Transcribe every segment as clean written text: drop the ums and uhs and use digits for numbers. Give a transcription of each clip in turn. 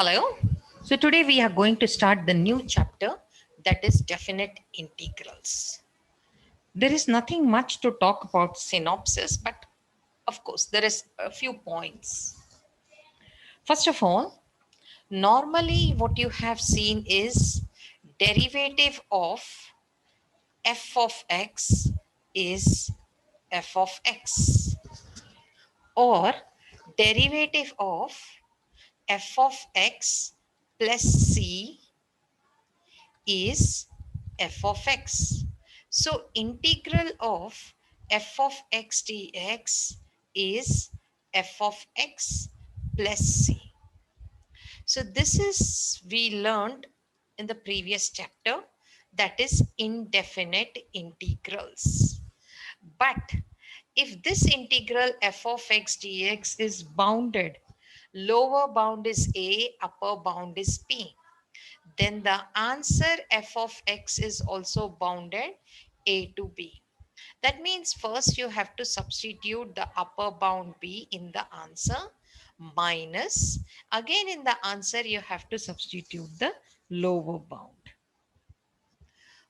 Hello. So today we are going to start the new chapter, that is definite integrals. There is nothing much to talk about synopsis, but of course there is a few points. First of all, normally what you have seen is derivative of f of x is f of x, or derivative of f of x plus c is f of x. So integral of f of x dx is f of x plus c. So this is we learned in the previous chapter, that is indefinite integrals. But if this integral f of x dx is bounded, lower bound is a, upper bound is b, then the answer f of x is also bounded a to b. That means first you have to substitute the upper bound b in the answer, minus again in the answer you have to substitute the lower bound.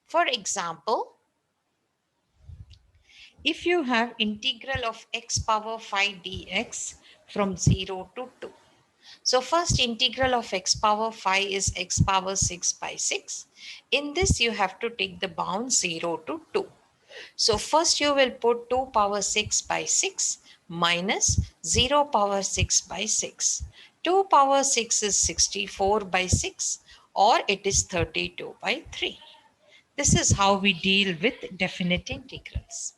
For example, if you have integral of x power 5 dx from 0 to 2. So first integral of x power 5 is x power 6 by 6. In this you have to take the bound 0 to 2. So first you will put 2 power 6 by 6 minus 0 power 6 by 6. 2 power 6 is 64 by 6, or it is 32 by 3. This is how we deal with definite integrals.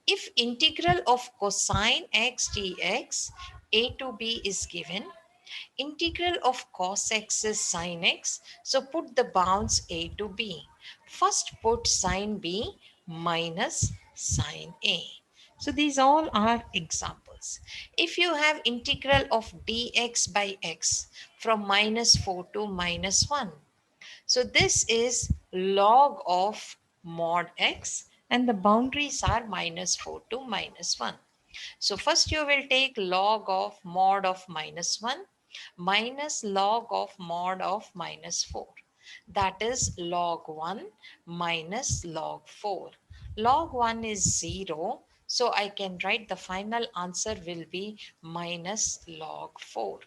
If integral of cosine x dx a to b is given, integral of cos x is sine x. So put the bounds a to b. First put sine b minus sine a. So these all are examples. If you have integral of dx by x from minus 4 to minus 1. So this is log of mod x, and the boundaries are minus 4 to minus 1. So first you will take log of mod of minus 1 minus log of mod of minus 4. That is log 1 minus log 4. Log 1 is 0. So I can write the final answer will be minus log 4.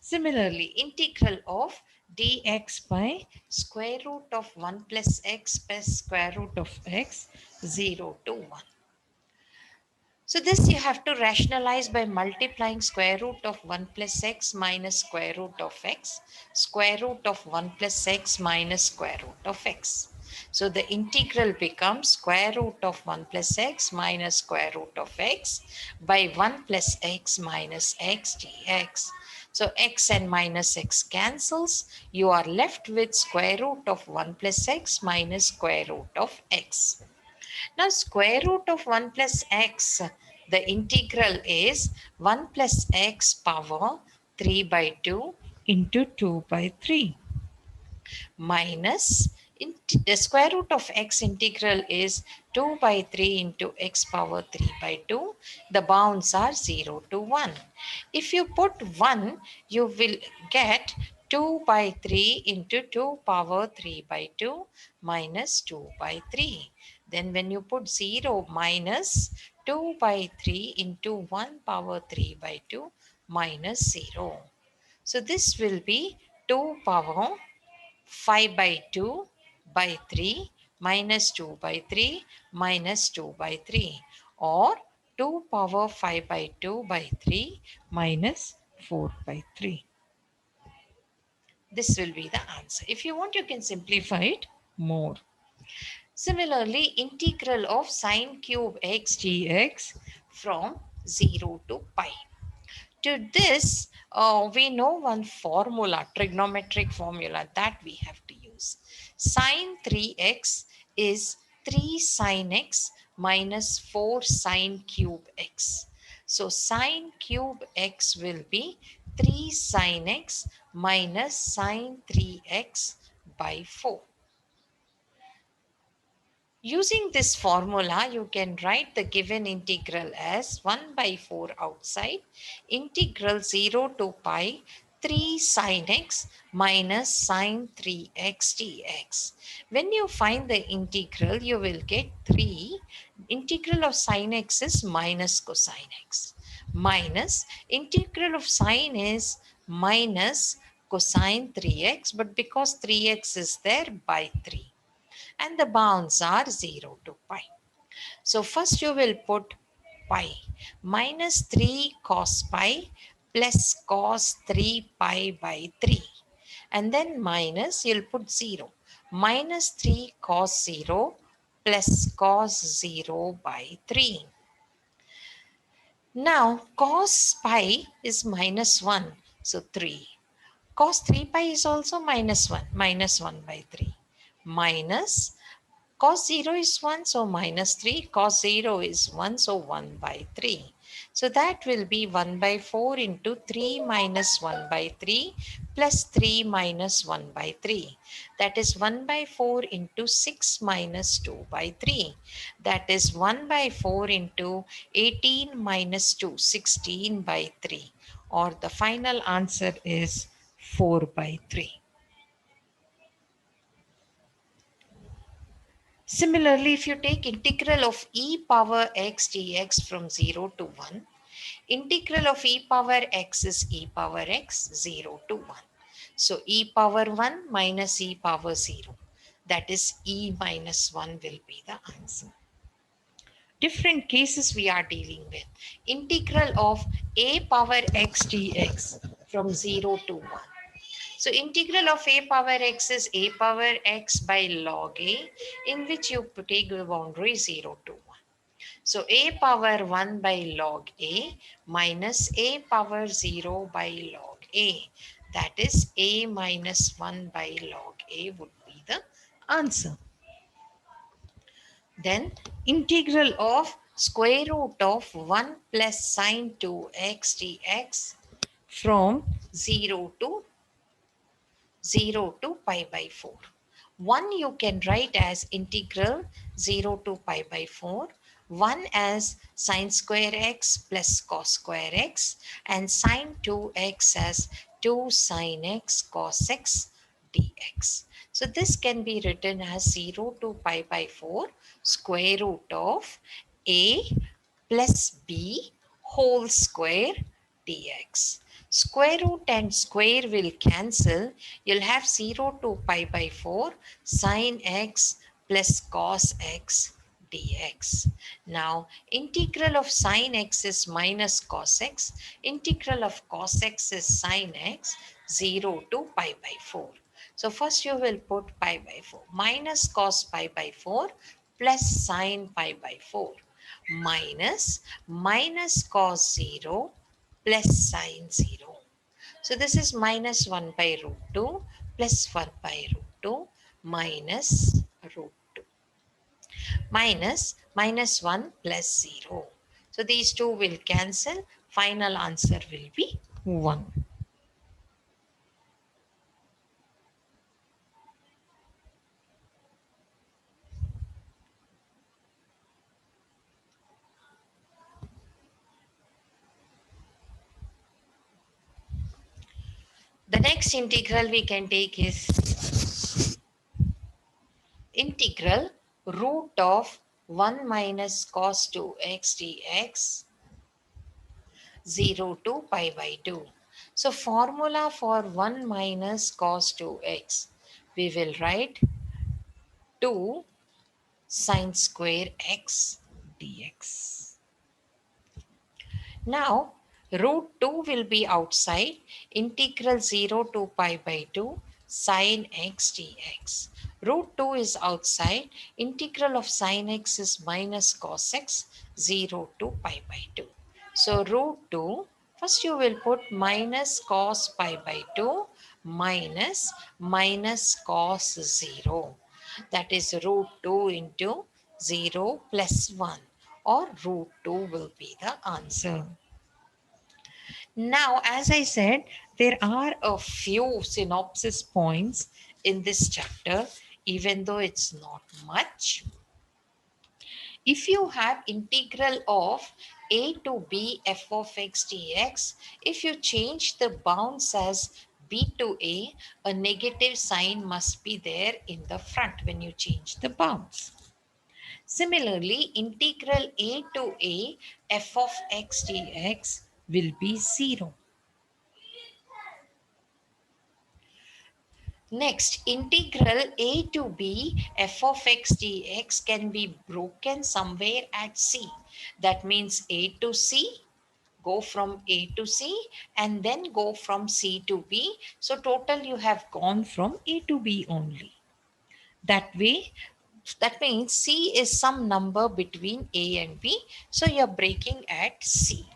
Similarly, integral of dx by square root of 1 plus x plus square root of x 0 to 1. So this you have to rationalize by multiplying square root of 1 plus x minus square root of x, square root of 1 plus x minus square root of x. So the integral becomes square root of 1 plus x minus square root of x by 1 plus x minus x dx. So x and minus x cancels. You are left with square root of 1 plus x minus square root of x. Now square root of 1 plus x, the integral is 1 plus x power 3 by 2 into 2 by 3 minus the square root of x integral is 2 by 3 into x power 3 by 2. The bounds are 0 to 1. If you put 1, you will get 2 by 3 into 2 power 3 by 2 minus 2 by 3. Then when you put 0 minus 2 by 3 into 1 power 3 by 2 minus 0. So this will be 2 power 5 by 2 by 3 minus 2 by 3 minus 2 by 3, or 2 power 5 by 2 by 3 minus 4 by 3. This will be the answer. If you want, you can simplify it more. Similarly, integral of sine cube x dx from 0 to pi. To this, we know one formula, trigonometric formula that we have to use. Sine 3x is 3 sine x minus 4 sine cube x. So sine cube x will be 3 sine x minus sine 3x by 4. Using this formula, you can write the given integral as 1 by 4 outside, integral 0 to pi 3 sine x minus sine 3x dx. When you find the integral, you will get 3. Integral of sine x is minus cosine x. Minus integral of sine is minus cosine 3x, but because 3x is there, by 3, and the bounds are 0 to pi. So first you will put pi minus 3 cos pi plus cos 3 pi by 3, and then minus, you'll put 0, minus 3 cos 0 plus cos 0 by 3. Now cos pi is minus 1, so 3. Cos 3 pi is also minus 1 by 3. Minus cos 0 is 1, so minus 3. Cos 0 is 1, so 1 by 3. So that will be 1 by 4 into 3 minus 1 by 3 plus 3 minus 1 by 3. That is 1 by 4 into 6 minus 2 by 3. That is 1 by 4 into 18 minus 2, 16 by 3. Or the final answer is 4 by 3. Similarly, if you take integral of e power x dx from 0 to 1, integral of e power x is e power x 0 to 1. So e power 1 minus e power 0, that is e minus 1 will be the answer. Different cases we are dealing with. Integral of a power x dx from 0 to 1. So integral of a power x is a power x by log a, in which you take the boundary 0 to 1. So a power 1 by log a minus a power 0 by log a. That is a minus 1 by log a would be the answer. Then integral of square root of 1 plus sine 2x dx from 0 to 0 to pi by 4. 1 you can write as integral 0 to pi by 4. 1 as sine square x plus cos square x, and sine 2x as 2 sine x cos x dx. So this can be written as 0 to pi by 4 square root of a plus b whole square dx. Square root and square will cancel. You'll have 0 to pi by 4 sine x plus cos x dx. Now integral of sine x is minus cos x. Integral of cos x is sine x 0 to pi by 4. So first you will put pi by 4 minus cos pi by 4 plus sine pi by 4 minus cos 0 plus sine 0. So this is minus 1 by root 2 plus 1 by root 2 minus root 2 minus 1 plus 0. So these two will cancel. Final answer will be 1. The next integral we can take is integral root of 1 minus cos 2x dx 0 to pi by 2. So formula for 1 minus cos 2x, we will write 2 sine square x dx. Now root 2 will be outside, integral 0 to pi by 2 sine x dx. Root 2 is outside, integral of sine x is minus cos x 0 to pi by 2. So root 2, first you will put minus cos pi by 2 minus cos 0. That is root 2 into 0 plus 1, or root 2 will be the answer. Now, as I said, there are a few synopsis points in this chapter, even though it's not much. If you have integral of a to b f of x dx, if you change the bounds as b to a negative sign must be there in the front when you change the bounds. Similarly, integral a to a f of x dx will be 0. Next, integral a to b f of x dx can be broken somewhere at c. That means a to c, go from a to c, and then go from c to b. So total you have gone from a to b only. That way, that means c is some number between a and b. So you're breaking at c,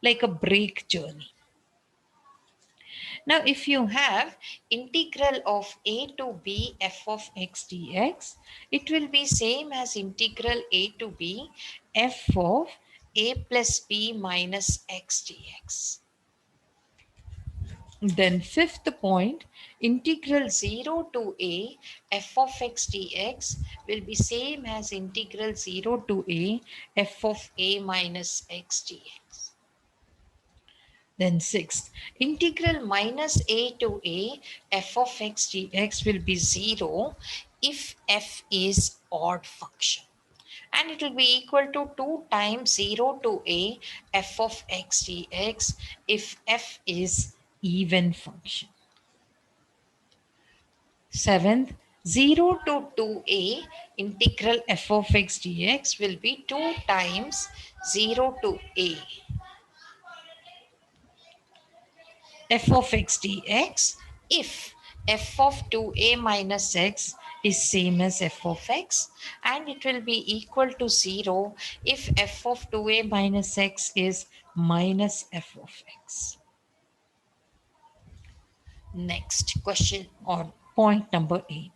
like a break journey. Now, if you have integral of a to b f of x dx, it will be same as integral a to b f of a plus b minus x dx. Then fifth point, integral 0 to a f of x dx will be same as integral 0 to a f of a minus x dx. Then sixth, integral minus a to a f of x dx will be 0 if f is odd function. And it will be equal to 2 times 0 to a f of x dx if f is even function. Seventh, 0 to 2a integral f of x dx will be 2 times 0 to a f of x dx if f of 2a minus x is same as f of x, and it will be equal to 0 if f of 2a minus x is minus f of x. Next question or point number 8.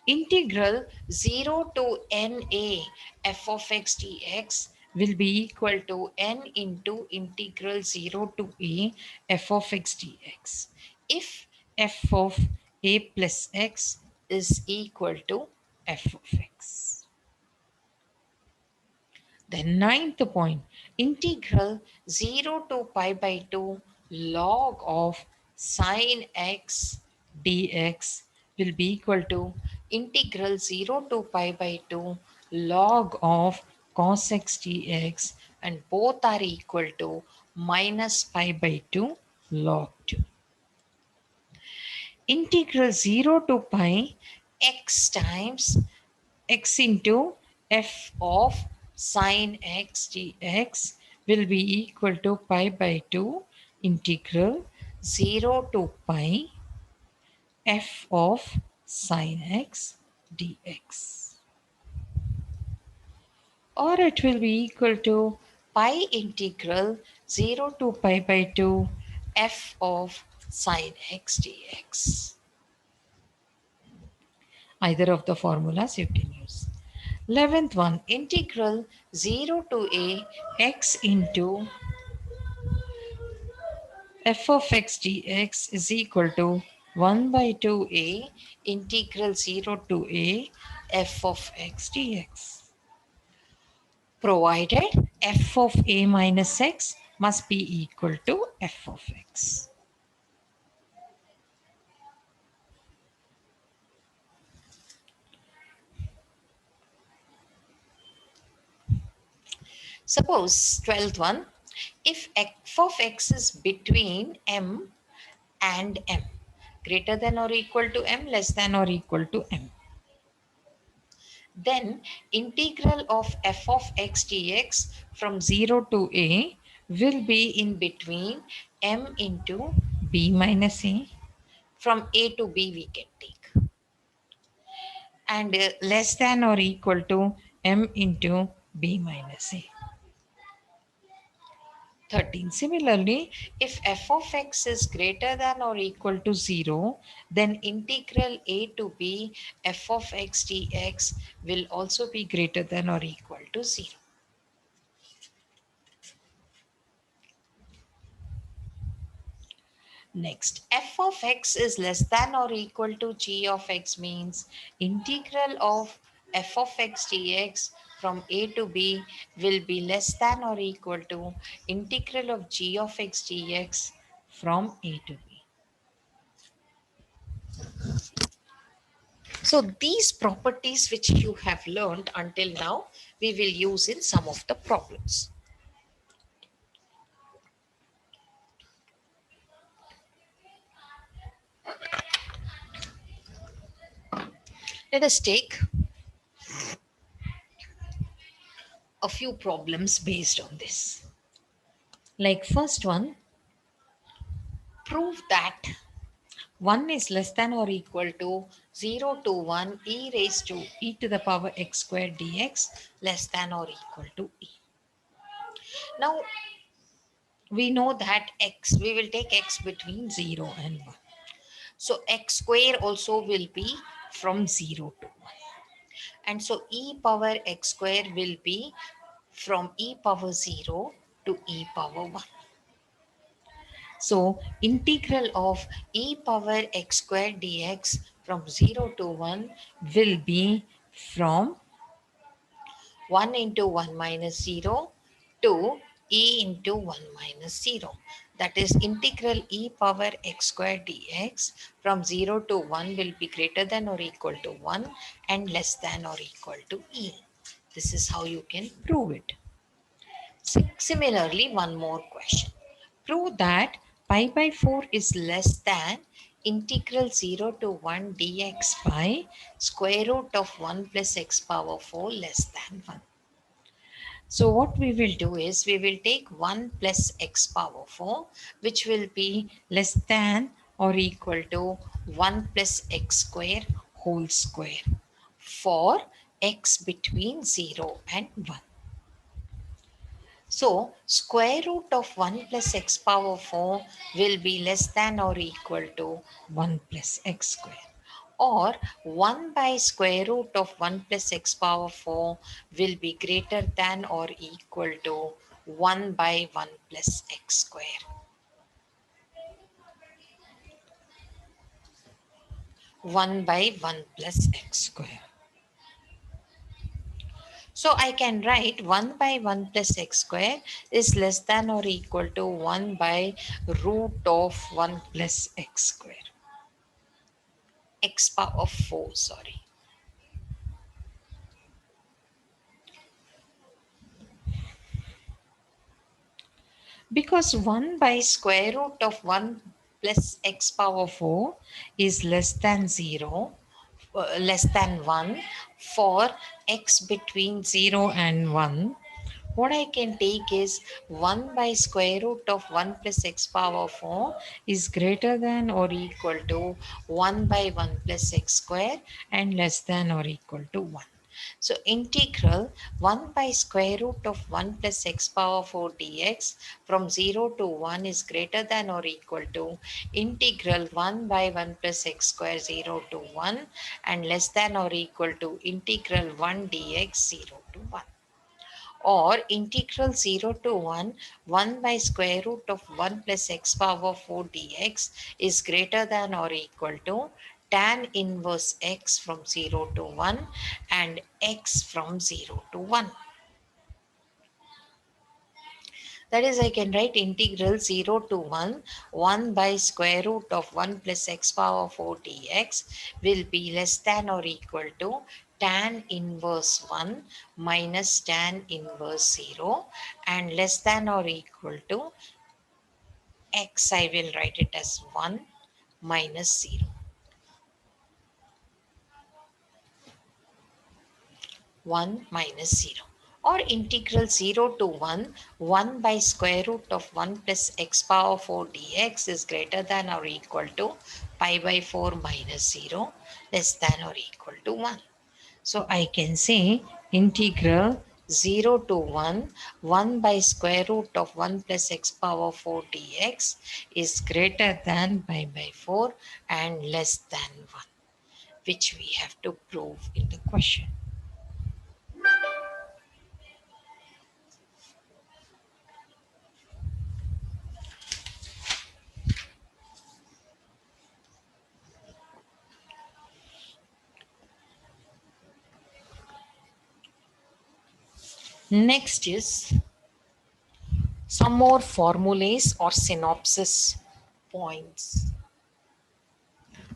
Integral 0 to na f of x dx will be equal to n into integral 0 to a f of x dx if f of a plus x is equal to f of x. Then ninth point, integral 0 to pi by 2 log of sine x dx will be equal to integral 0 to pi by 2 log of cos x dx, and both are equal to minus pi by 2 log 2. Integral 0 to pi x times x into f of sine x dx will be equal to pi by 2 integral 0 to pi f of sine x dx. Or it will be equal to pi integral 0 to pi by 2 f of sine x dx. Either of the formulas you can use. 11th one, integral 0 to a x into f of x dx is equal to 1 by 2a integral 0 to a f of x dx. Provided f of a minus x must be equal to f of x. Suppose 12th one, if f of x is between m and m, greater than or equal to m, less than or equal to m, then integral of f of x dx from 0 to a will be in between m into b minus a. From a to b we can take, and less than or equal to m into b minus a. 13. Similarly, if f of x is greater than or equal to 0, then integral a to b f of x dx will also be greater than or equal to 0. Next, f of x is less than or equal to g of x means integral of f of x dx from a to b will be less than or equal to integral of g of x dx from a to b. So these properties which you have learned until now, we will use in some of the problems. Let us take a few problems based on this. Like first one, prove that 1 is less than or equal to 0 to 1 e raised to e to the power x squared dx less than or equal to e. Now we know that x, we will take x between 0 and 1. So x square also will be from 0 to 1. And so e power x square will be from e power 0 to e power 1. So integral of e power x square dx from 0 to 1 will be from 1 into 1 minus 0 to e into 1 minus 0. That is integral e power x square dx from 0 to 1 will be greater than or equal to 1 and less than or equal to e. This is how you can prove it. Similarly, one more question. Prove that pi by 4 is less than integral 0 to 1 dx by square root of 1 plus x power 4 less than 1. So what we will do is we will take 1 plus x power 4, which will be less than or equal to 1 plus x square whole square for x between 0 and 1. So square root of 1 plus x power 4 will be less than or equal to 1 plus x square. Or 1 by square root of 1 plus x power 4 will be greater than or equal to 1 by 1 plus x square. 1 by 1 plus x square. So I can write 1 by 1 plus x square is less than or equal to 1 by root of 1 plus x square. X power 4, sorry. Because 1 by square root of 1 plus x power 4 is less than 0, less than 1 for x between 0 and 1. What I can take is 1 by square root of 1 plus x power 4 is greater than or equal to 1 by 1 plus x square and less than or equal to 1. So integral 1 by square root of 1 plus x power 4 dx from 0 to 1 is greater than or equal to integral 1 by 1 plus x square 0 to 1 and less than or equal to integral 1 dx 0 to 1. Or integral 0 to 1, 1 by square root of 1 plus x power 4 dx is greater than or equal to tan inverse x from 0 to 1 and x from 0 to 1. That is, I can write integral 0 to 1, 1 by square root of 1 plus x power 4 dx will be less than or equal to tan inverse 1 minus tan inverse 0 and less than or equal to x, I will write it as 1 minus 0. 1 minus 0. Or integral 0 to 1, 1 by square root of 1 plus x power 4 dx is greater than or equal to pi by 4 minus 0 less than or equal to 1. So I can say integral 0 to 1, 1 by square root of 1 plus x power 4 dx is greater than pi by 4 and less than 1, which we have to prove in the question. Next is some more formulas or synopsis points.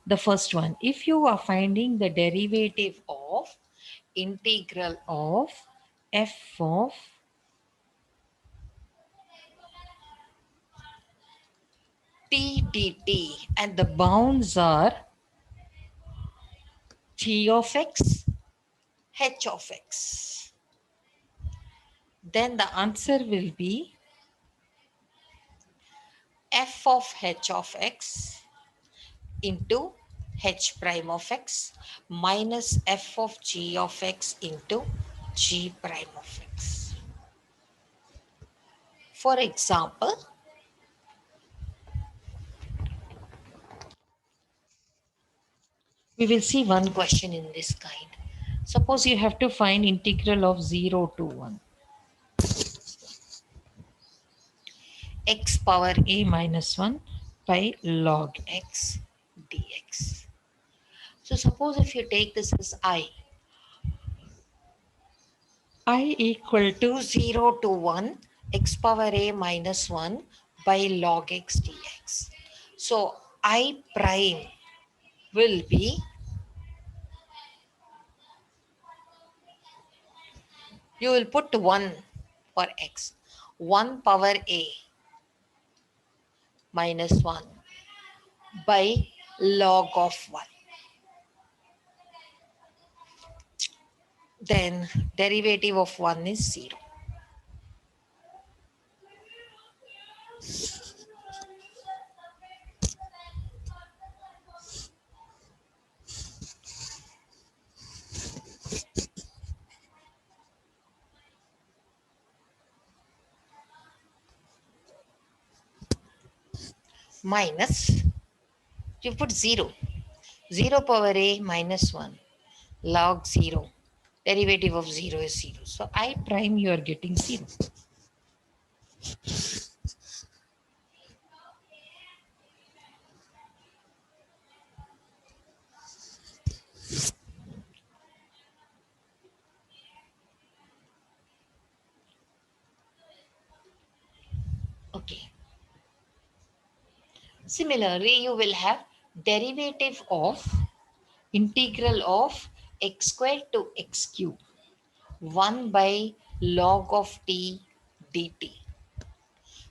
The first one, if you are finding the derivative of integral of f of t dt and the bounds are t of x, h of x, then the answer will be f of h of x into h prime of x minus f of g of x into g prime of x. For example, we will see one question in this kind. Suppose you have to find integral of 0 to 1 x power a minus 1 by log x dx. So suppose if you take this as I equal to 0 to 1 x power a minus 1 by log x dx. So I prime will be, you will put 1 for x, 1 power a minus 1 by log of 1. Then derivative of 1 is 0. Minus, you put 0. 0 power a minus 1 log 0. Derivative of 0 is 0. So I prime you are getting 0. Okay. Similarly, you will have derivative of integral of x square to x cube 1 by log of t dt.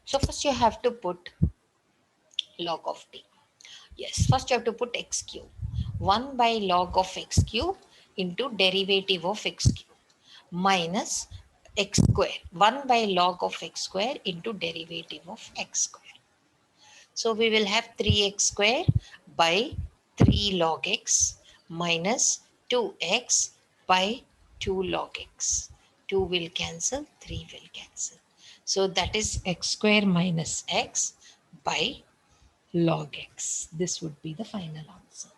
So first you have to put log of t. Yes, first you have to put x cube. 1 by log of x cube into derivative of x cube minus x square. 1 by log of x square into derivative of x square. So we will have 3x square by 3 log x minus 2x by 2 log x. 2 will cancel, 3 will cancel. So that is x square minus x by log x. This would be the final answer.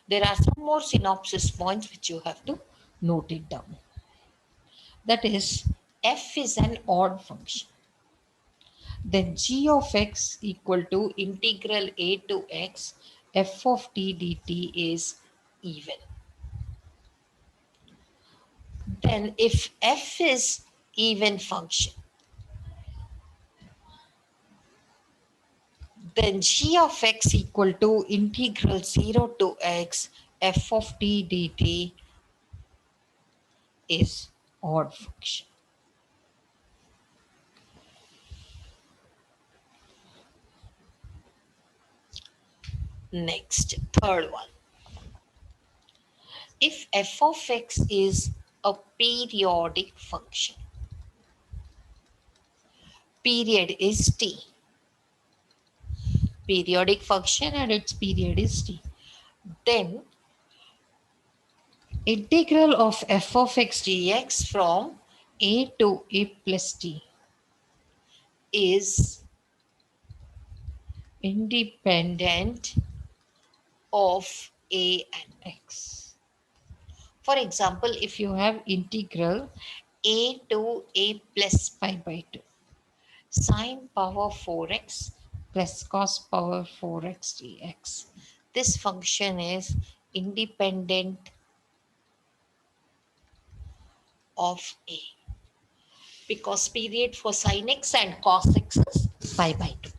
There are some more synopsis points which you have to note it down. That is, f is an odd function. Then g of x equal to integral a to x f of t dt is even. Then if f is even function, then g of x equal to integral 0 to x f of t dt is odd function. Next, third one. If f of x is a periodic function, period is t. Periodic function and its period is t. Then integral of f of x dx from a to a plus t is independent of a and x. For example, if you have integral a to a plus pi by 2, sine power 4x plus cos power 4x dx. This function is independent of a because period for sine x and cos x is pi by 2.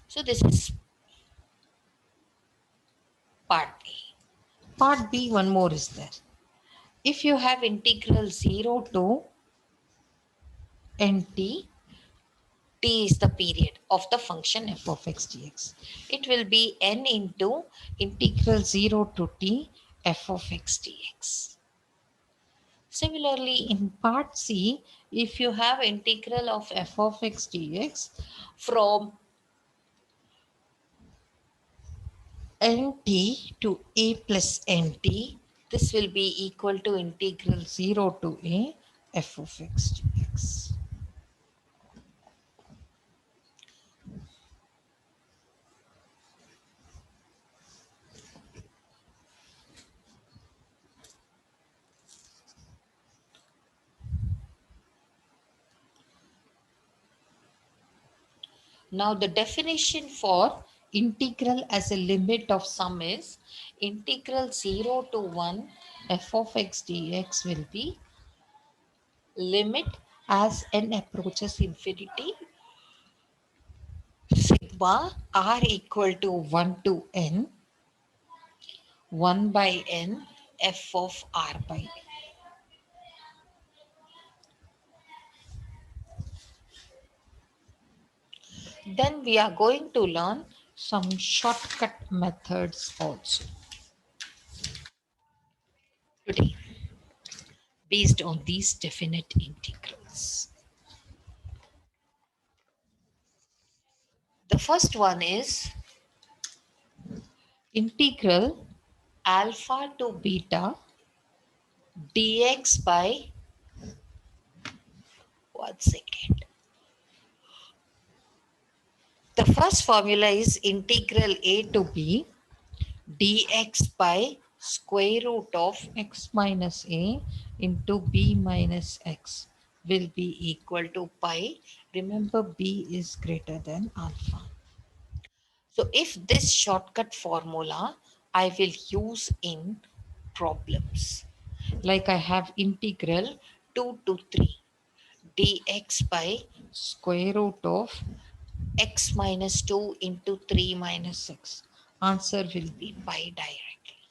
So this is part A. Part B, one more is there. If you have integral 0 to nt, t is the period of the function f of x dx. It will be n into integral 0 to t f of x dx. Similarly, in part C, if you have integral of f of x dx from nt to a plus nt, this will be equal to integral 0 to a f of x dx. Now the definition for integral as a limit of sum is integral 0 to 1 f of x dx will be limit as n approaches infinity sigma r equal to 1 to n 1 by n f of r by n. Then we are going to learn some shortcut methods also today based on these definite integrals. The first one is integral alpha to beta dx by 1 second. The first formula is integral a to b dx by square root of x minus a into b minus x will be equal to pi. Remember, b is greater than alpha. So if this shortcut formula I will use in problems, like I have integral 2 to 3 dx by square root of x minus 2 into 3 minus 6. Answer will be pi directly.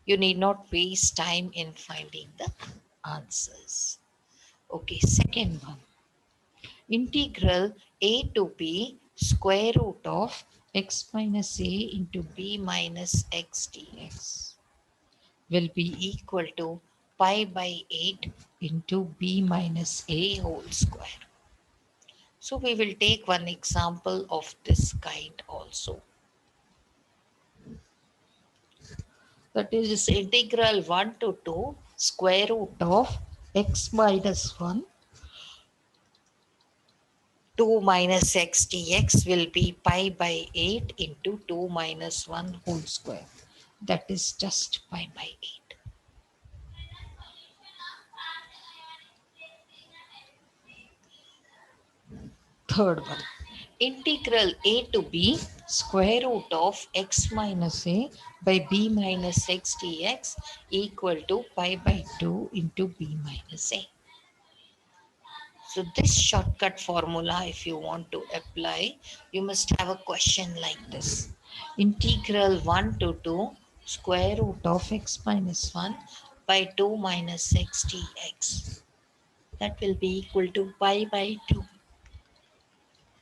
You need not waste time in finding the answers. Okay, second one. Integral a to b square root of x minus a into b minus x dx will be equal to pi by 8 into b minus a whole square. So we will take one example of this kind also. That is integral 1 to 2 square root of x minus 1 2 minus x dx will be pi by 8 into 2 minus 1 whole square. That is just pi by 8. Third one. Integral a to b square root of x minus a by b minus x dx equal to pi by 2 into b minus a. So this shortcut formula, if you want to apply, you must have a question like this. Integral 1 to 2 square root of x minus 1 by 2 minus x dx. That will be equal to pi by 2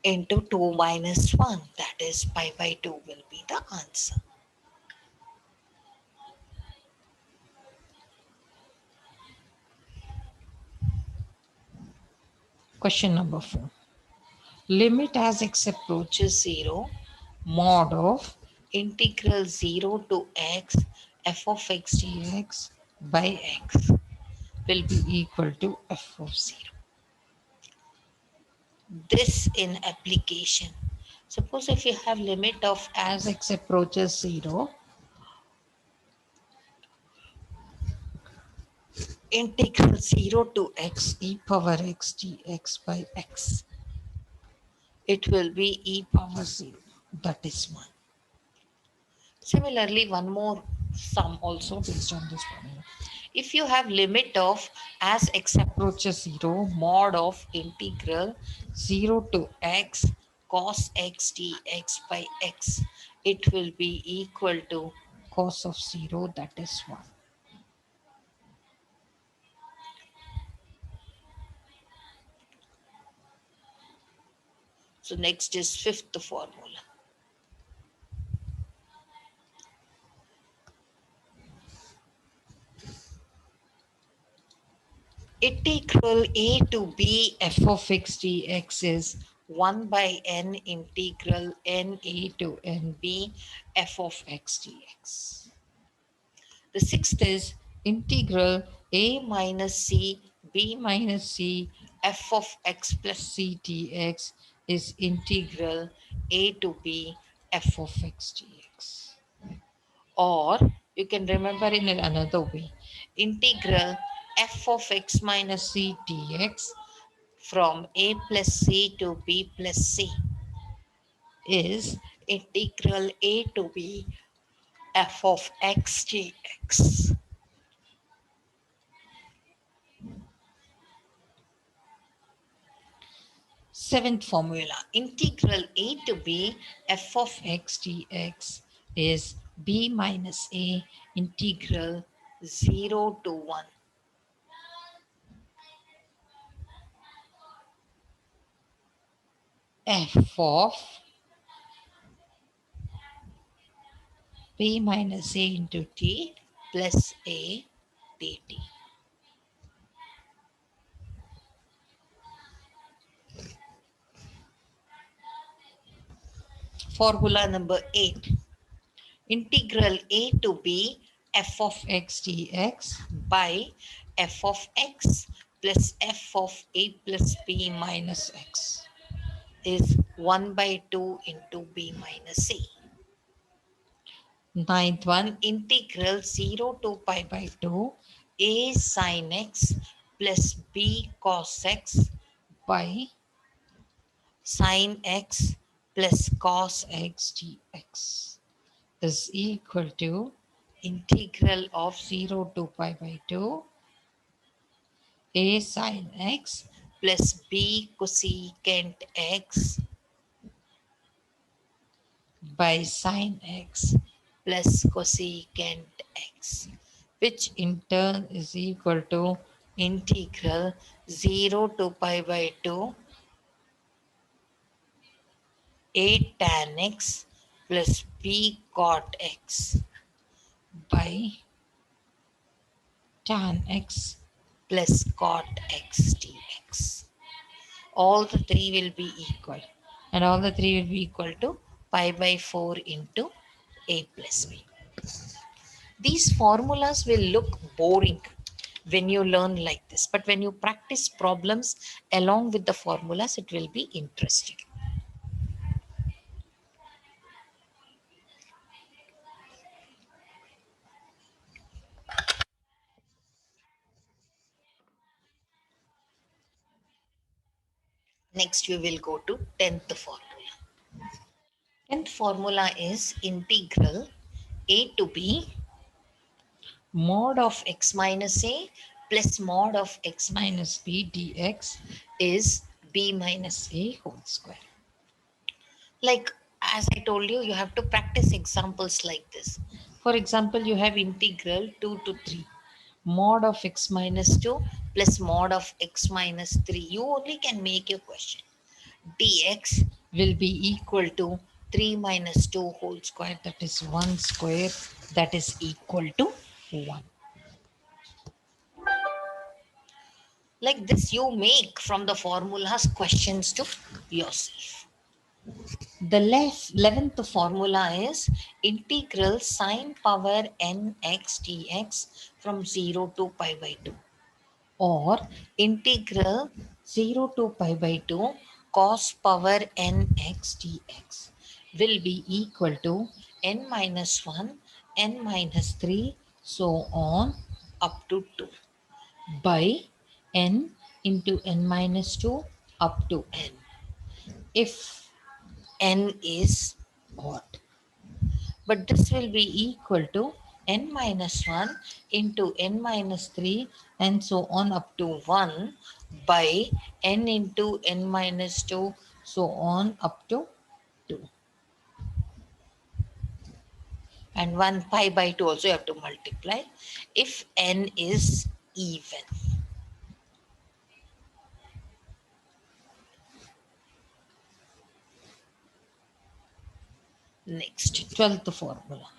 into 2 minus 1. That is pi by 2 will be the answer. Question number 4. Limit as x approaches 0 mod of integral 0 to x f of x dx by x will be equal to f of 0. This in application. Suppose if you have limit of as x approaches 0, integral 0 to x e power x dx by x, it will be e power 0, that is 1. Similarly, one more sum also based on this formula. If you have limit of as x approaches 0, mod of integral 0 to x cos x dx by x, it will be equal to cos of 0, that is 1. So next is fifth formula. Integral a to b f of x dx is 1 by n integral n a to n b f of x dx. The sixth is integral a minus c b minus c f of x plus c dx is integral a to b f of x dx. Or you can remember in another way, integral f of x minus c dx from a plus c to b plus c is integral a to b f of x dx. Seventh formula, integral a to b f of x dx is b minus a integral 0 to 1 f of b minus a into t plus a dt. Formula number 8, integral a to b f of x dx by f of x plus f of a plus b minus x is 1 by 2 into b minus c. Ninth one, integral 0 to pi by 2 a sine x plus b cos x by sine x plus cos x dx is equal to integral of 0 to pi by 2 a sine x plus b cosecant x by sine x plus cosecant x, which in turn is equal to integral 0 to pi by 2 a tan x plus b cot x by tan x plus cot x dx. All the three will be equal, and all the three will be equal to pi by 4 into a plus b. These formulas will look boring when you learn like this, but when you practice problems along with the formulas, it will be interesting. Next, we will go to 10th formula. 10th formula is integral a to b mod of x minus a plus mod of x minus b dx is b minus a whole square. Like, as I told you, you have to practice examples like this. For example, you have integral 2 to 3 mod of x minus 2 plus mod of x minus 3. You only can make your question. Dx will be equal to 3 minus 2 whole square, that is 1 square, that is equal to 1. Like this, you make from the formulas questions to yourself. The 11th formula is integral sine power nx dx from 0 to pi by 2, or integral 0 to pi by 2 cos power nx dx. will be equal to n minus 1, n minus 3, so on up to 2 by n into n minus 2 up to n if n is odd. But this will be equal to n minus 1 into n minus 3 and so on up to 1 by n into n minus 2 so on up to 2. And 1 pi by 2 also you have to multiply if n is even. Next, 12th formula.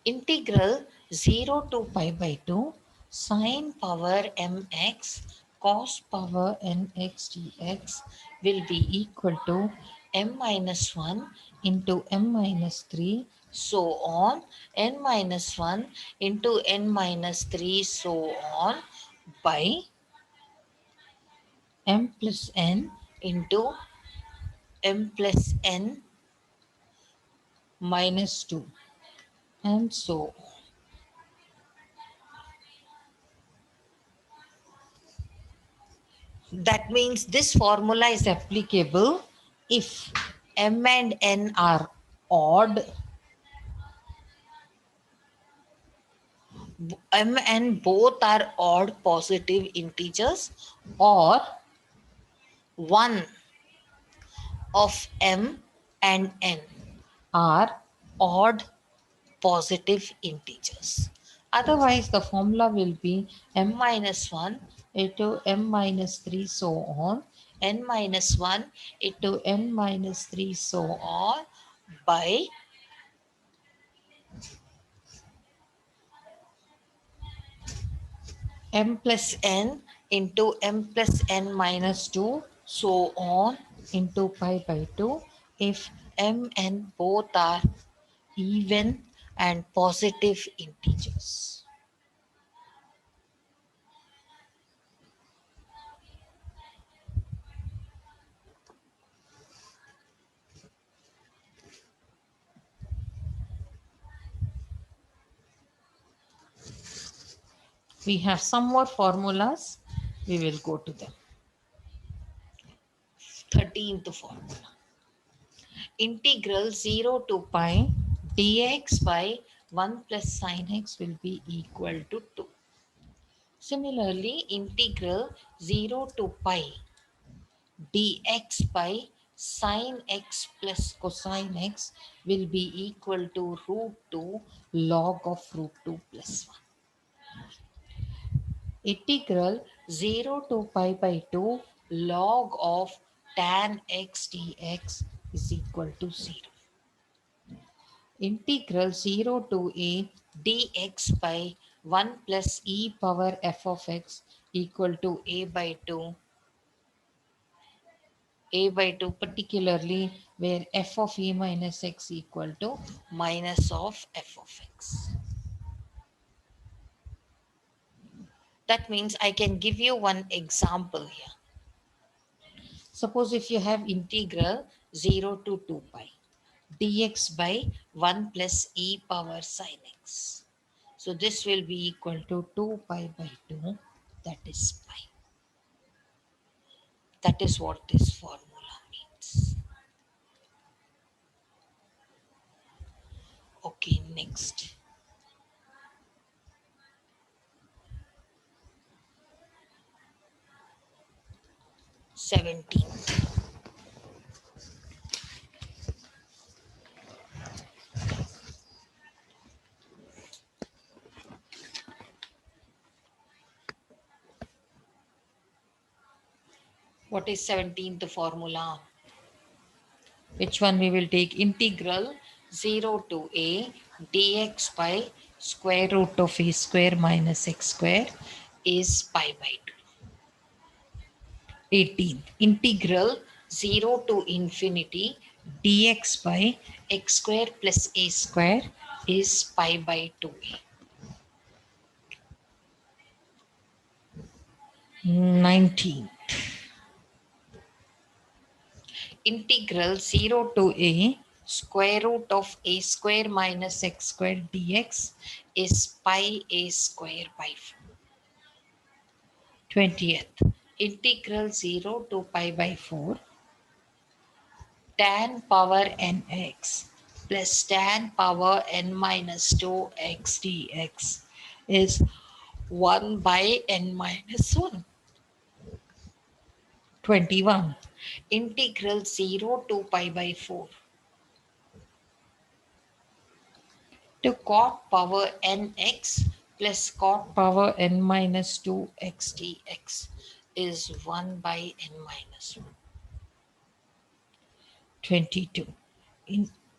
Integral 0 to pi by 2 sine power mx cos power nx dx will be equal to m minus 1 into m minus 3 so on n minus 1 into n minus 3 so on by m plus n into m plus n minus 2 and so on. That means this formula is applicable if m and n are odd, m and both are odd positive integers, or one of m and n are odd positive integers. Otherwise, the formula will be m minus 1 into m minus 3 so on, n minus 1 into n minus 3 so on by m plus n into m plus n minus 2 so on into pi by 2 if m and both are even and positive integers. We have some more formulas. We will go to them. 13th formula. Integral 0 to pi dx by 1 plus sine x will be equal to 2. Similarly, integral 0 to pi dx by sine x plus cosine x will be equal to root 2 log of root 2 plus 1. Integral 0 to pi by 2 log of tan x dx is equal to 0. Integral 0 to a dx by 1 plus e power f of x equal to a by 2 particularly where f of a minus x equal to minus of f of x. That means I can give you one example here. Suppose if you have integral 0 to 2 pi dx by 1 plus e power sine x. So this will be equal to 2 pi by 2, that is pi. That is what this formula means. Okay, next. 17th. What is 17th formula? Which one we will take? Integral 0 to a dx by square root of a square minus x square is pi by 2. 18th. Integral 0 to infinity dx by x square plus a square is pi by 2a. 19th. integral 0 to a square root of a square minus x square dx is pi a square by 4. 20th, integral 0 to pi by 4 tan power nx plus tan power n minus 2x dx is 1 by n minus 1. 21. Integral 0 to pi by 4 to cot power nx plus cot power n minus 2x dx is 1 by n minus 1. 22.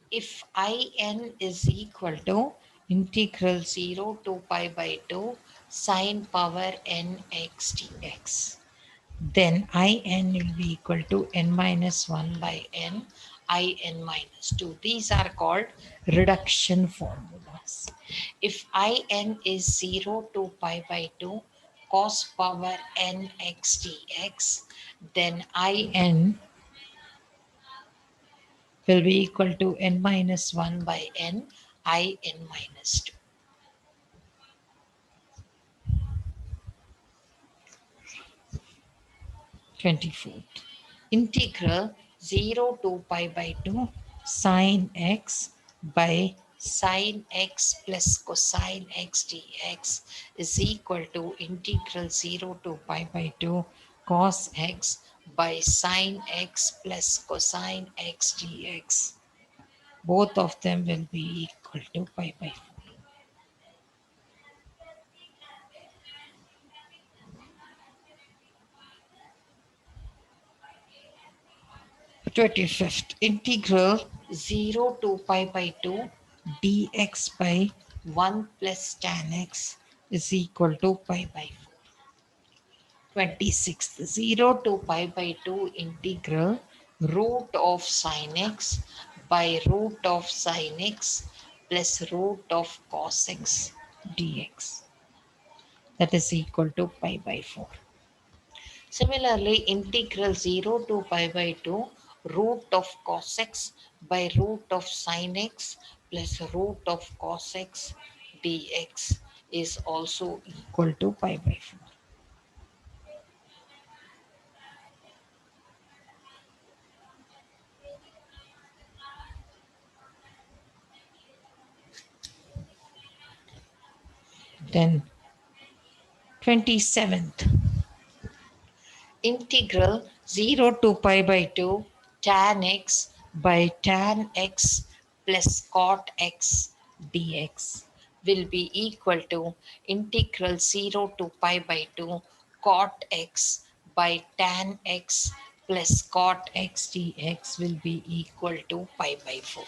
If in is equal to integral 0 to pi by 2 sine power nx dx, then in will be equal to n minus 1 by n in minus 2. These are called reduction formulas. If in is 0 to pi by 2 cos power nx dx, then in will be equal to n minus 1 by n in minus 2. 24th. Integral 0 to pi by 2 sine x by sine x plus cosine x dx is equal to integral 0 to pi by 2 cos x by sine x plus cosine x dx. Both of them will be equal to pi by 4. 25th, integral 0 to pi by 2 dx by 1 plus tan x is equal to pi by 4. 26th, 0 to pi by 2 integral root of sine x by root of sine x plus root of cos x dx, that is equal to pi by 4. Similarly, integral 0 to pi by 2 root of cos x by root of sin x plus root of cos x dx is also equal to pi by 4. Then 27th, integral 0 to pi by 2 tan x by tan x plus cot x dx will be equal to integral 0 to pi by 2 cot x by tan x plus cot x dx will be equal to pi by 4.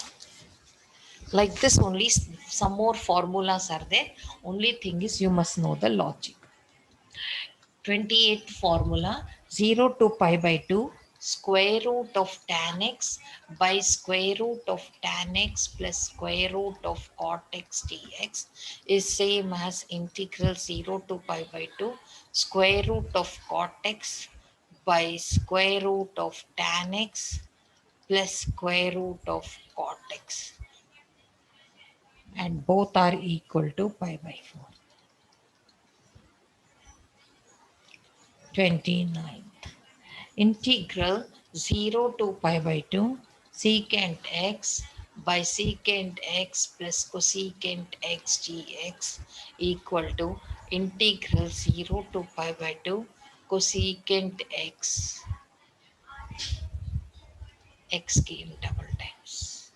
Like this only, some more formulas are there. Only thing is you must know the logic. 28th formula 0 to pi by 2 square root of tan x by square root of tan x plus square root of cot x dx is same as integral 0 to pi by 2 square root of cot x by square root of tan x plus square root of cot x, and both are equal to pi by 4. 29th, integral 0 to pi by 2 secant x by secant x plus cosecant x dx equal to integral 0 to pi by 2 cosecant x came double times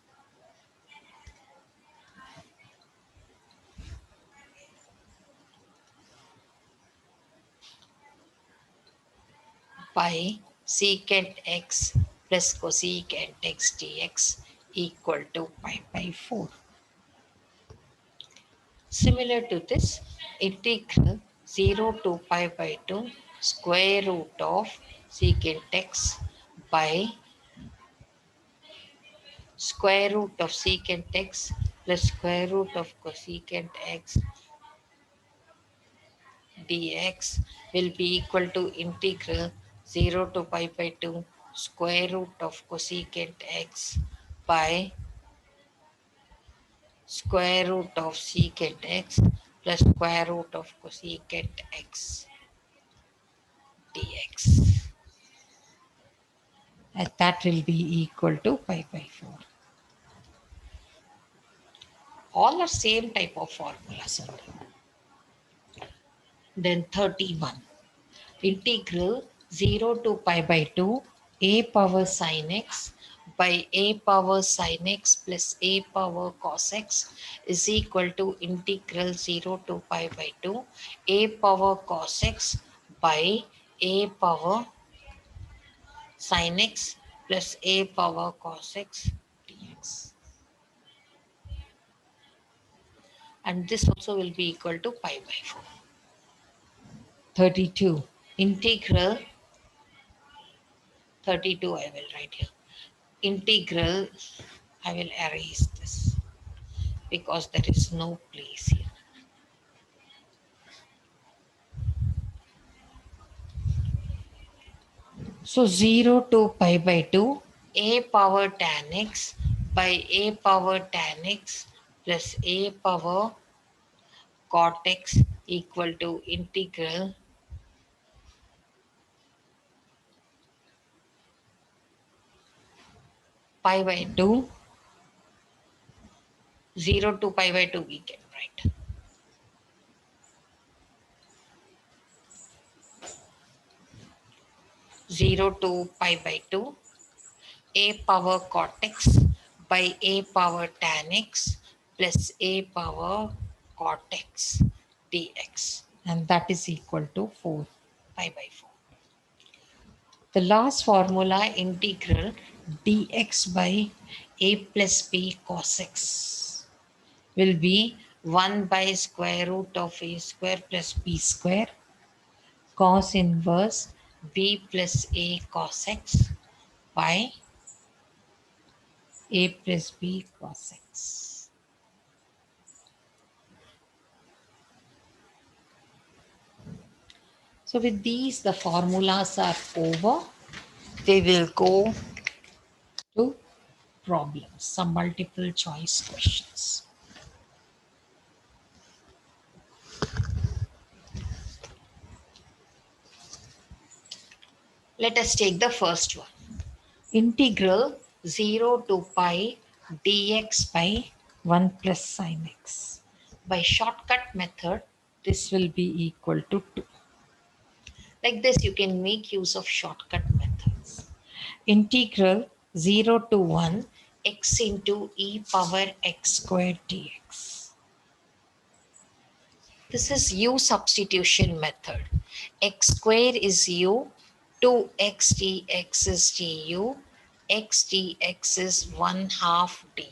by secant x plus cosecant x dx equal to pi by 4. Similar to this, integral 0 to pi by 2 square root of secant x by square root of secant x plus square root of cosecant x dx will be equal to integral 0 to pi by 2 square root of cosecant x by square root of secant x plus square root of cosecant x dx. And that will be equal to pi by 4. All are same type of formulas only. Then 31. Integral 0 to pi by 2 a power sin x by a power sin x plus a power cos x is equal to integral 0 to pi by 2 a power cos x by a power sin x plus a power cos x dx. And this also will be equal to pi by 4. 32. Integral 32 I will write here. Integral, I will erase this because there is no place here. So 0 to pi by 2 a power tan x by a power tan x plus a power cot x equal to integral pi by 2, 0 to pi by 2 we can write. Zero to pi by 2 a power cot x by a power tan x plus a power cot x dx, and that is equal to 4 pi by 4. The last formula, integral dx by a plus b cos x, will be 1 by square root of a square plus b square cos inverse b plus a cos x by a plus b cos x. So with these, the formulas are over. We will go to problems, some multiple choice questions. Let us take the first one. Integral 0 to pi dx by 1 plus sin x. By shortcut method, this will be equal to 2. Like this, you can make use of shortcut methods. Integral 0 to 1 x into e power x squared dx. This is u substitution method. X square is u, 2x dx is du, x dx is 1/2 du.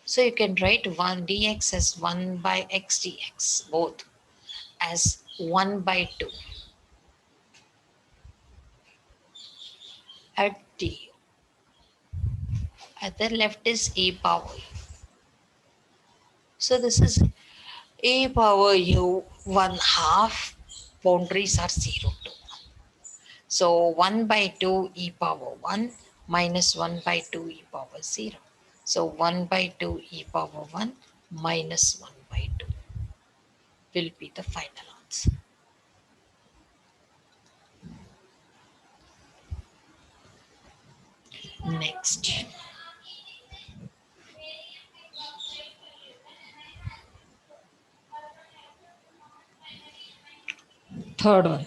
So you can write 1 dx as 1 by x dx, both as 1 by 2 at du. At the left is a power u. So this is a power u 1/2, boundaries are 0 to 1. So 1 by 2 e power 1 minus 1 by 2 e power 0. So 1 by 2 e power 1 minus 1 by 2 will be the final answer. Next. Third one.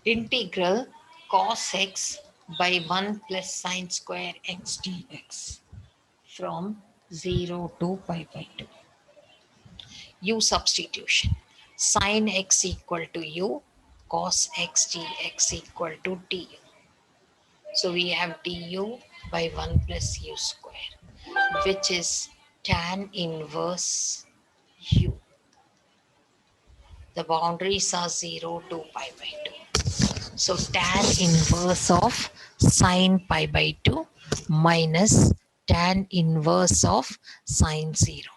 Integral cos x by 1 plus sine square x dx from 0 to pi by 2. U substitution. Sine x equal to u, cos x dx equal to du. So we have du by 1 plus u square, which is tan inverse u. The boundaries are 0 to pi by 2. So tan inverse of sine pi by 2 minus tan inverse of sine 0.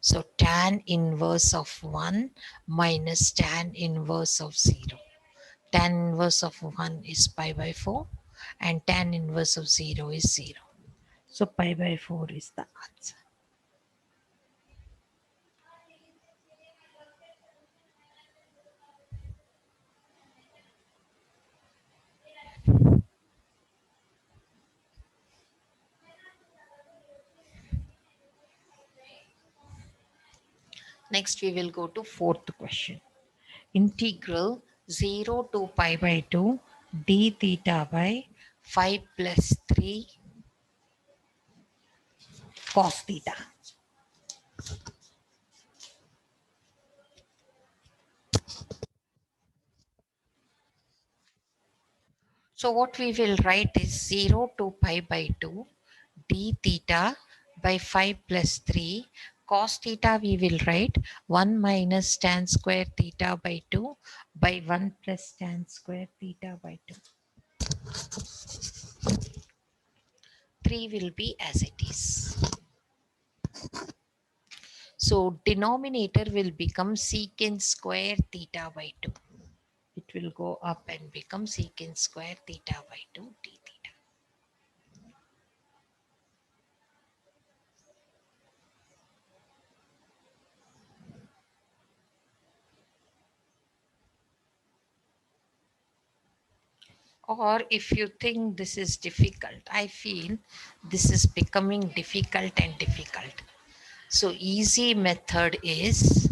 So tan inverse of 1 minus tan inverse of 0 tan inverse of 1 is pi by 4 and tan inverse of 0 is 0. So pi by 4 is the answer. Next we will go to fourth question. Integral 0 to pi by 2 d theta by 5 plus 3 cos theta. So what we will write is 0 to pi by 2 d theta by 5 plus 3 cos theta. We will write 1 minus tan square theta by 2 by 1 plus tan square theta by 2. 3 will be as it is. So denominator will become secant square theta by 2. It will go up and become secant square theta by 2 d theta. Or if you think this is difficult, I feel this is becoming difficult and difficult. So easy method is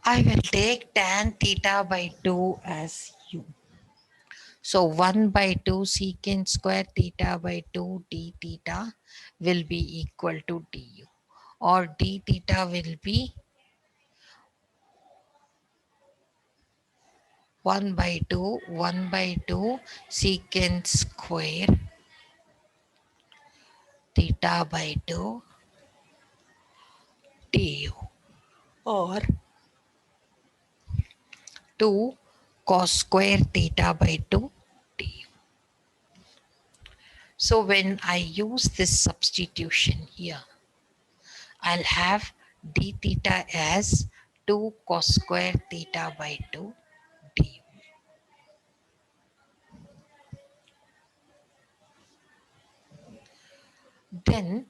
I will take tan theta by 2 as u. So 1 by 2 secant square theta by 2 d theta will be equal to du, or d theta will be 1 by 2 secant square theta by 2 du, or 2 cos square theta by 2 du. So when I use this substitution here, I'll have d theta as 2 cos square theta by 2 du. Then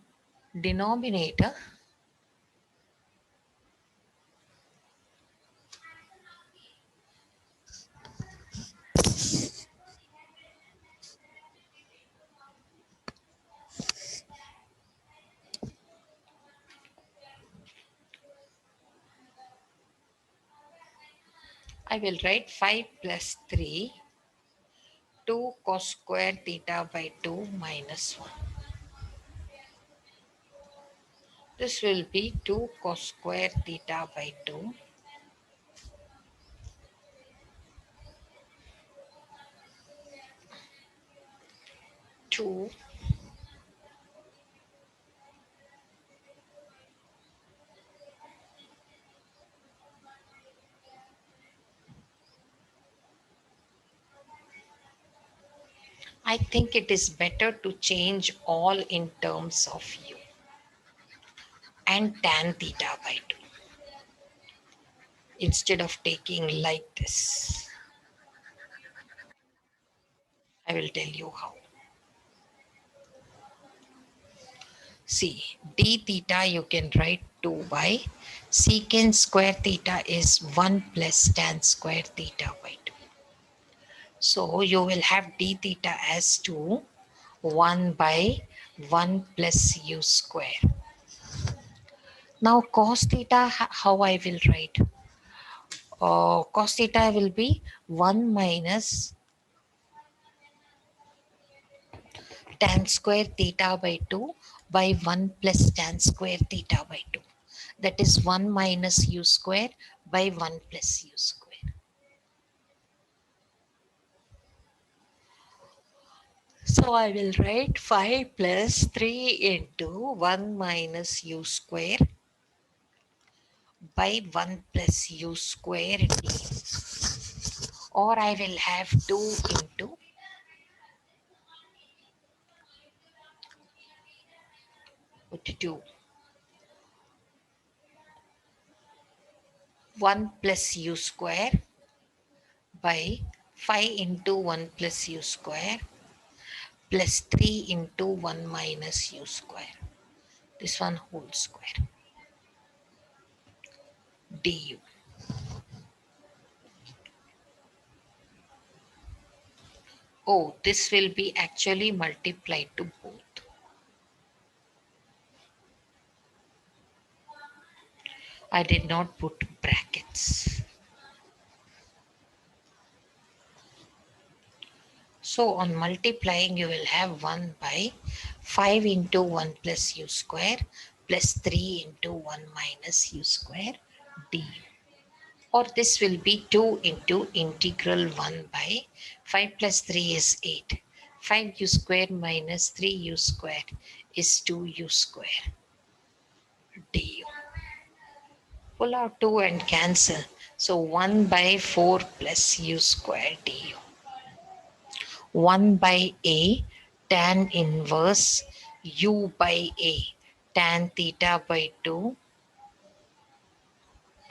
denominator, I will write 5 plus 3, 2 cos square theta by 2 minus 1. This will be 2 cos square theta by 2 2 I think it is better to change all in terms of u and tan theta by 2 instead of taking like this. I will tell you how. See, d theta you can write 2 by secant square theta is 1 plus tan square theta by 2. So you will have d theta as 2, 1 by 1 plus u square. Now cos theta, how I will write? Cos theta will be 1 minus tan square theta by 2 by 1 plus tan square theta by 2. That is 1 minus u square by 1 plus u square. So I will write 5 plus 3 into 1 minus u square by 1 plus u square du. Or I will have 2 into 2. 1 plus u square by 5 into 1 plus u square plus 3 into 1 minus u square. This one whole square du. Oh, this will be actually multiplied to both. I did not put brackets. So on multiplying, you will have 1 by 5 into 1 plus u square plus 3 into 1 minus u square du. Or this will be 2 into integral 1 by 5 plus 3 is 8. 5u square minus 3u square is 2u square du. Pull out 2 and cancel. So 1 by 4 plus u square du. 1 by a tan inverse u by a tan theta by 2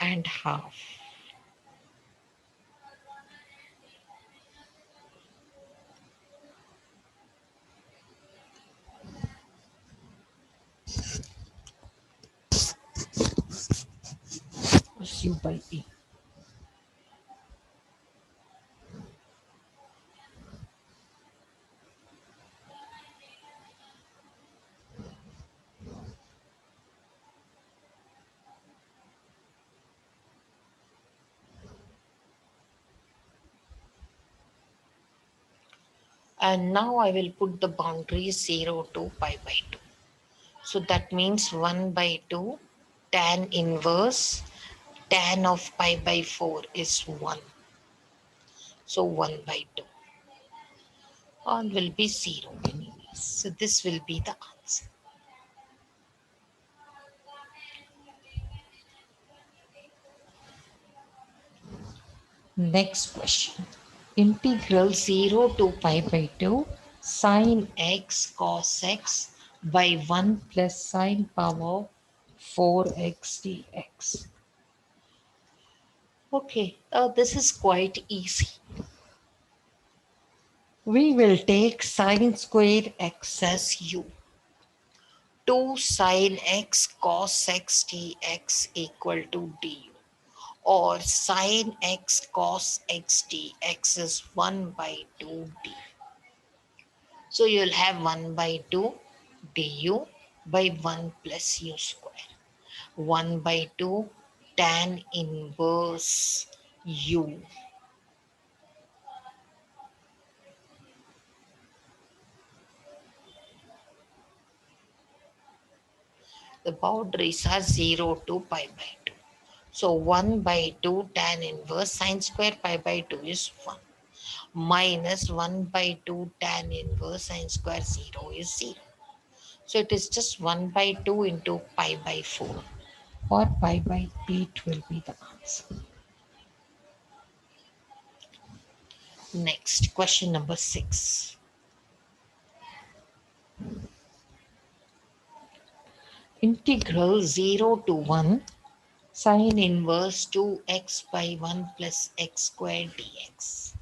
and half. U by a. And now I will put the boundaries 0 to pi by 2. So that means 1 by 2 tan inverse tan of pi by 4 is 1. So 1 by 2. All will be 0 anyways. So this will be the answer. Next question. Integral 0 to pi by 2 sine x cos x by 1 plus sine power 4x dx. Okay, this is quite easy. We will take sine squared x as u. 2 sine x cos x dx equal to du. Or sine x cos x dx is 1 by 2 du. So you'll have 1 by 2 du by 1 plus u square. 1 by 2 tan inverse u. The boundaries are 0 to pi by 2. So 1 by 2 tan inverse sine square pi by 2 is 1. Minus 1 by 2 tan inverse sine square 0 is 0. So it is just 1 by 2 into pi by 4. Or pi by 8 will be the answer. Next, question number 6. Integral 0 to 1 sine inverse 2x by 1 plus x squared dx.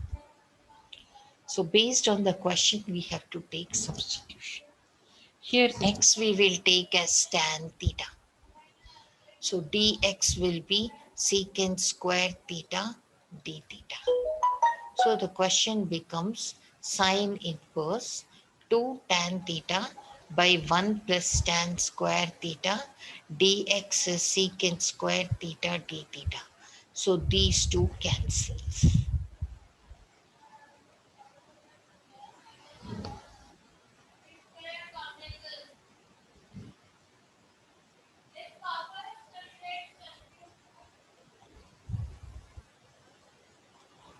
So based on the question, we have to take substitution. Here x we will take as tan theta. So dx will be secant square theta d theta. So the question becomes sine inverse 2 tan theta by 1 plus tan square theta dx is secant square theta d theta. So these two cancels.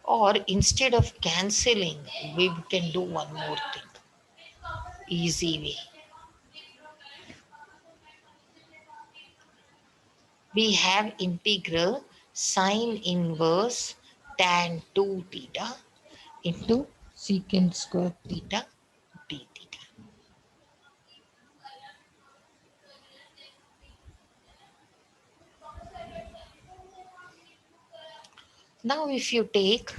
Or instead of cancelling, we can do one more thing. Easy way. We have integral sine inverse tan 2 theta into secant square theta d theta. Now if you take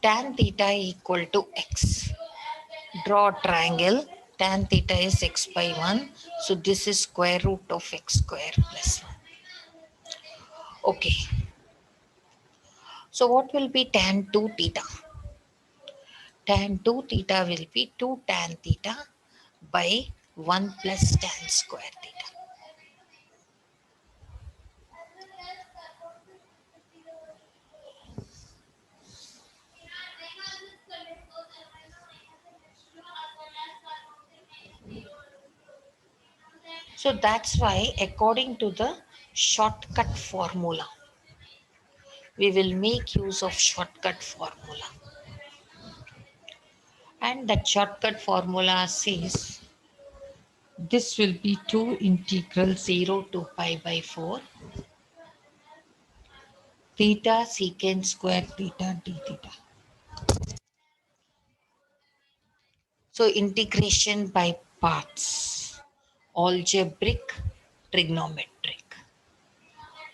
tan theta equal to x. Draw a triangle. Tan theta is x by 1. So this is square root of x square plus 1. Okay. So what will be tan 2 theta? Tan 2 theta will be 2 tan theta by 1 plus tan square theta. So that's why according to the shortcut formula, we will make use of shortcut formula. And that shortcut formula says this will be 2 integral 0 to pi by 4 theta secant square theta d theta. So integration by parts, algebraic, trigonometric.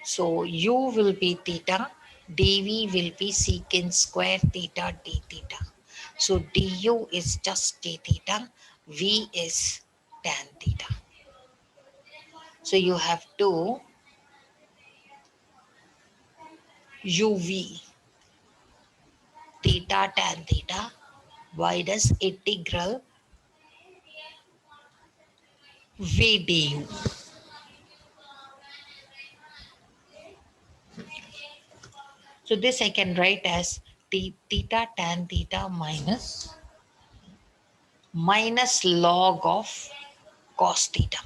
So u will be theta, dv will be secant square theta d theta. So du is just d theta, v is tan theta. So you have to uv theta tan theta minus integral v du. So this I can write as theta tan theta minus log of cos theta.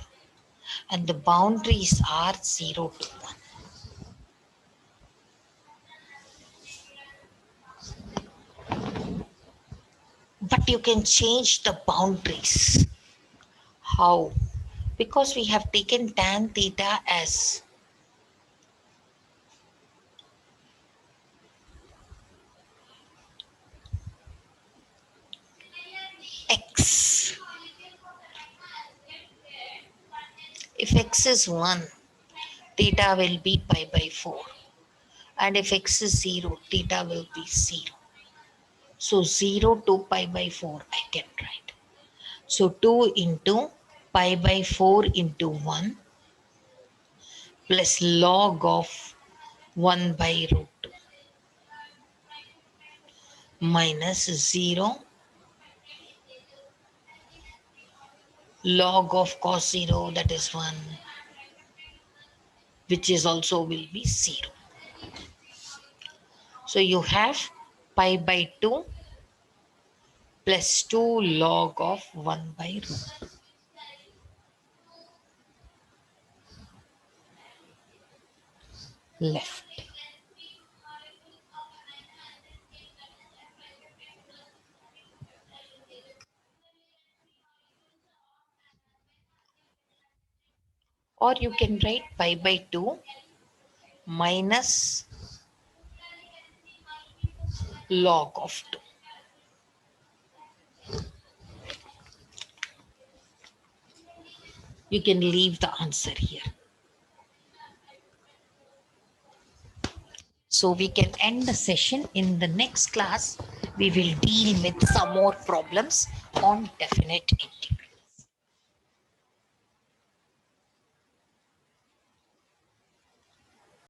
And the boundaries are 0 to 1. But you can change the boundaries. How? Because we have taken tan theta as x. If x is 1, theta will be pi by 4. And if x is 0, theta will be 0. So 0 to pi by 4 I can write. So 2 into pi by 4 into 1 plus log of 1 by root 2 minus 0 log of cos 0, that is 1, which is also will be 0. So you have pi by 2 plus 2 log of 1 by root. Left. Or you can write pi by 2 minus log of 2. You can leave the answer here. So we can end the session. In the next class, we will deal with some more problems on definite integral.